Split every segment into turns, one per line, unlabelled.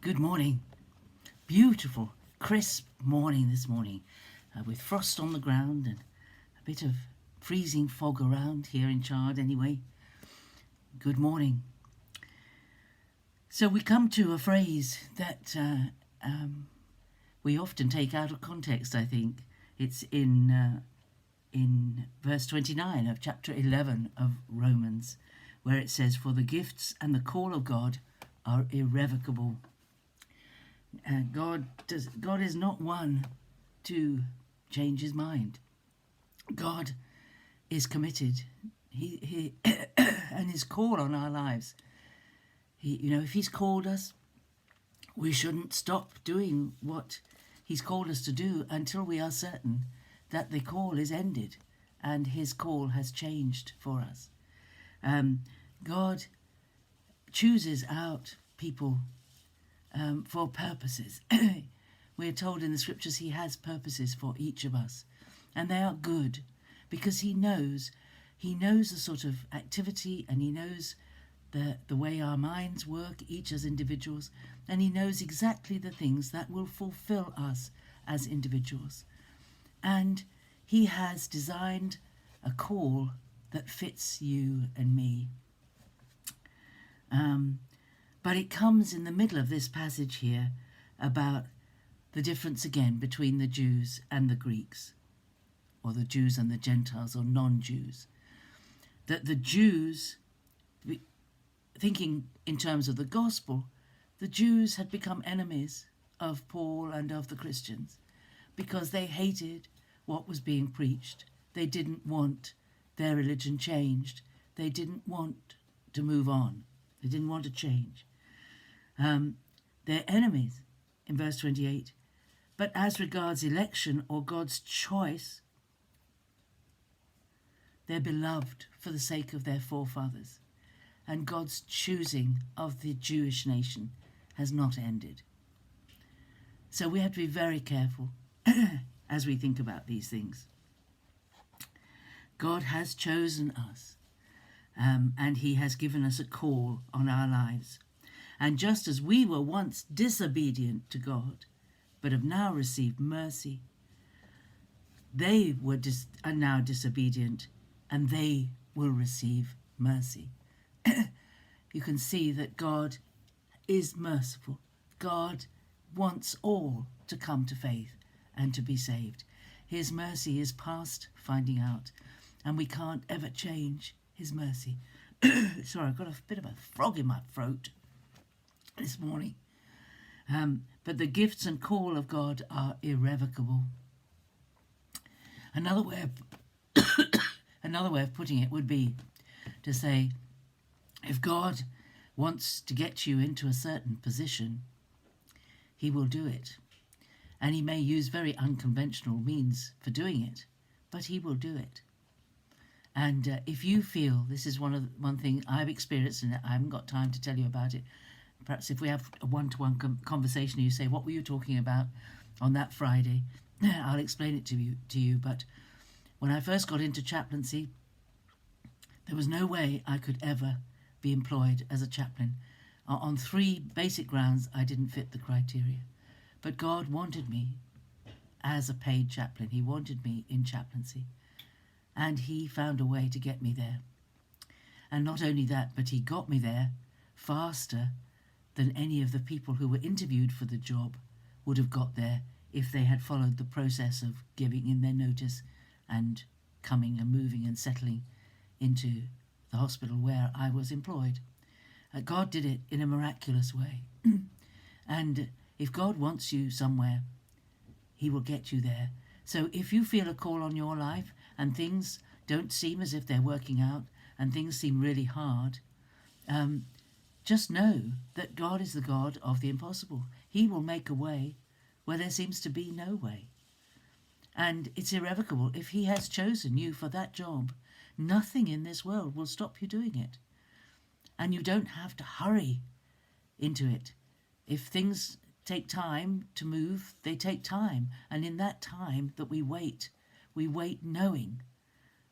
Good morning. Beautiful, crisp morning this morning with frost on the ground and a bit of freezing fog around here in Chard anyway. Good morning. So we come to a phrase that we often take out of context, I think. It's in verse 29 of chapter 11 of Romans, where it says, "For the gifts and the call of God are irrevocable." God is not one to change his mind. God is committed. He and his call on our lives. If he's called us, we shouldn't stop doing what he's called us to do until we are certain that the call is ended and his call has changed for us. God chooses out people for purposes. We're told in the scriptures he has purposes for each of us, and they are good because he knows the sort of activity, and he knows the way our minds work, each as individuals, and he knows exactly the things that will fulfill us as individuals. And he has designed a call that fits you and me. But it comes in the middle of this passage here about the difference again between the Jews and the Greeks, or the Jews and the Gentiles, or non-Jews. That the Jews, thinking in terms of the gospel, the Jews had become enemies of Paul and of the Christians because they hated what was being preached. They didn't want their religion changed. They didn't want to move on. They didn't want to change. They're enemies in verse 28. But as regards election or God's choice, they're beloved for the sake of their forefathers. And God's choosing of the Jewish nation has not ended. So we have to be very careful as we think about these things. God has chosen us, and he has given us a call on our lives. And just as we were once disobedient to God, but have now received mercy, they are now disobedient, and they will receive mercy. You can see that God is merciful. God wants all to come to faith and to be saved. His mercy is past finding out, and we can't ever change his mercy. Sorry, I've got a bit of a frog in my throat this morning. But the gifts and call of God are irrevocable. Another way of putting it would be to say, if God wants to get you into a certain position, he will do it. And he may use very unconventional means for doing it, but he will do it. And if you feel, this is one thing I've experienced, and I haven't got time to tell you about it. Perhaps if we have a one-to-one conversation, you say, what were you talking about on that Friday? I'll explain it to you. But when I first got into chaplaincy, there was no way I could ever be employed as a chaplain. On three basic grounds, I didn't fit the criteria. But God wanted me as a paid chaplain. He wanted me in chaplaincy. And he found a way to get me there. And not only that, but he got me there faster than any of the people who were interviewed for the job would have got there if they had followed the process of giving in their notice and coming and moving and settling into the hospital where I was employed. God did it in a miraculous way. And if God wants you somewhere, he will get you there. So if you feel a call on your life and things don't seem as if they're working out and things seem really hard, just know that God is the God of the impossible. He will make a way where there seems to be no way. And it's irrevocable. If he has chosen you for that job, nothing in this world will stop you doing it. And you don't have to hurry into it. If things take time to move, they take time. And in that time that we wait knowing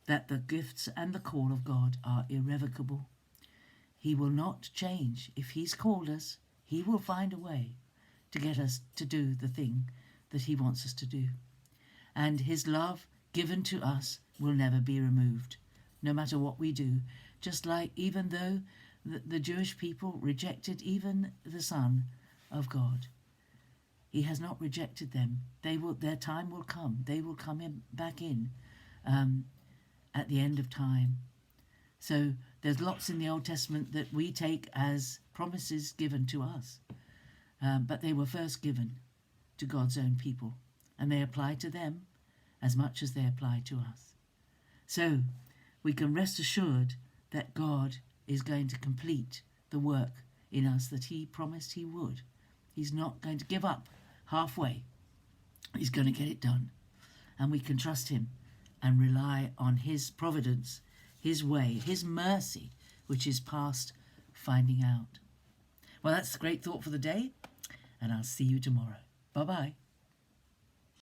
that the gifts and the call of God are irrevocable. He will not change. If he's called us, he will find a way. to get us to do the thing that he wants us to do. And his love given to us will never be removed, no matter what we do. Just like even though the Jewish people rejected even the Son of God, he has not rejected them. Their time will come. They will come back in at the end of time. So there's lots in the Old Testament that we take as promises given to us. But they were first given to God's own people, and they apply to them as much as they apply to us. So we can rest assured that God is going to complete the work in us that he promised he would. He's not going to give up halfway. He's going to get it done. And we can trust him and rely on his providence, his way, his mercy, which is past finding out. Well, that's a great thought for the day, and I'll see you tomorrow. Bye-bye.